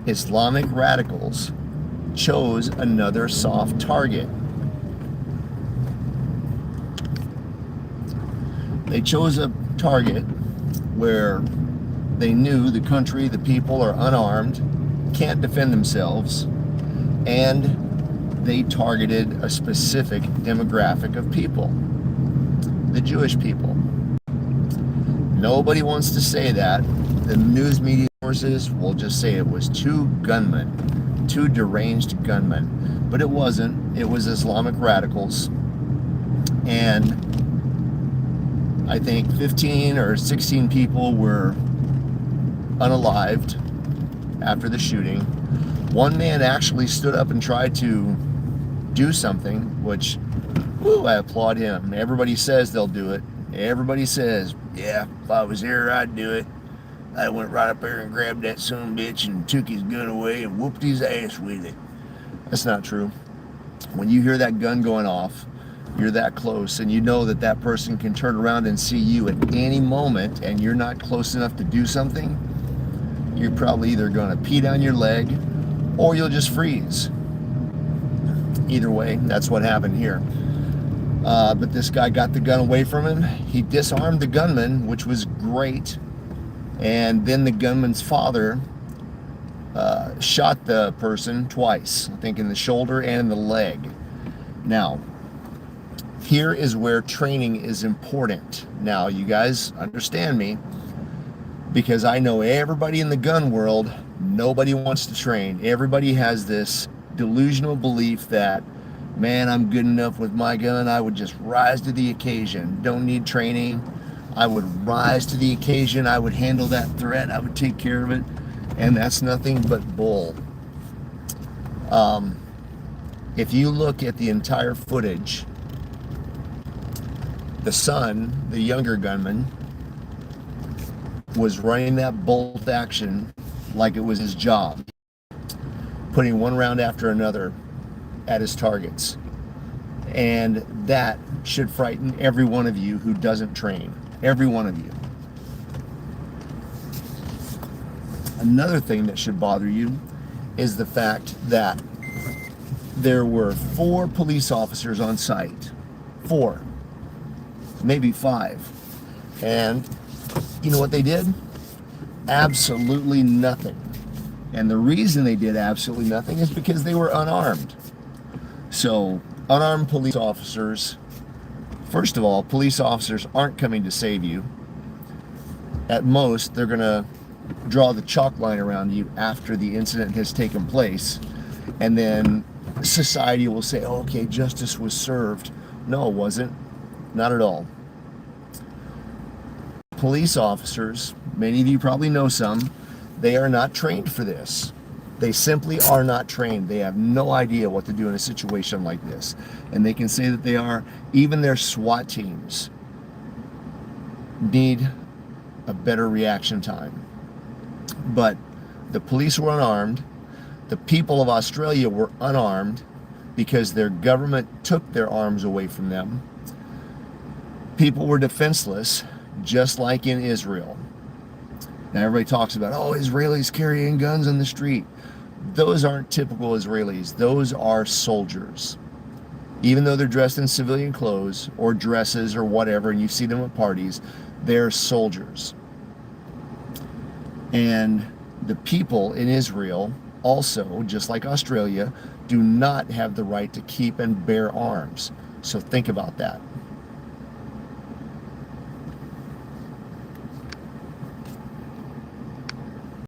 Islamic radicals chose another soft target. They chose a target where they knew the country, the people are unarmed, can't defend themselves, and they targeted a specific demographic of people, the Jewish people. Nobody wants to say that. The news media sources will just say it was two gunmen, two deranged gunmen. But it wasn't. It was Islamic radicals. And I think 15 or 16 people were unalived after the shooting. One man actually stood up and tried to do something, which, I applaud him. Everybody says they'll do it. Everybody says, yeah, if I was here, I'd do it. I went right up there and grabbed that son bitch and took his gun away and whooped his ass with it. That's not true. When you hear that gun going off, you're that close, and you know that that person can turn around and see you at any moment, and you're not close enough to do something, you're probably either going to pee down your leg or you'll just freeze. Either way, that's what happened here. But this guy got the gun away from him. He disarmed the gunman, which was great. And then the gunman's father shot the person twice, I think in the shoulder and in the leg. Now, here is where training is important. Now, you guys understand me, because I know everybody in the gun world, nobody wants to train. Everybody has this delusional belief that, man, I'm good enough with my gun. I would just rise to the occasion. Don't need training. I would rise to the occasion. I would handle that threat. I would take care of it. And that's nothing but bull. If you look at the entire footage, the son, the younger gunman, was running that bolt action like it was his job, putting one round after another at his targets. And that should frighten every one of you who doesn't train. Every one of you. Another thing that should bother you is the fact that there were 4 police officers on site. 4. Maybe 5. And you know what they did? Absolutely nothing. And the reason they did absolutely nothing is because they were unarmed. So, unarmed police officers, first of all, police officers aren't coming to save you. At most, they're going to draw the chalk line around you after the incident has taken place. And then society will say, oh, okay, justice was served. No, it wasn't. Not at all. Police officers, many of you probably know some, they are not trained for this. They simply are not trained. They have no idea what to do in a situation like this. And they can say that they are. Even their SWAT teams need a better reaction time. But the police were unarmed. The people of Australia were unarmed because their government took their arms away from them. People were defenseless, just like in Israel. Now everybody talks about, oh, Israelis carrying guns on the street. Those aren't typical Israelis. Those are soldiers. Even though they're dressed in civilian clothes or dresses or whatever, and you see them at parties, they're soldiers. And the people in Israel also, just like Australia, do not have the right to keep and bear arms. So think about that.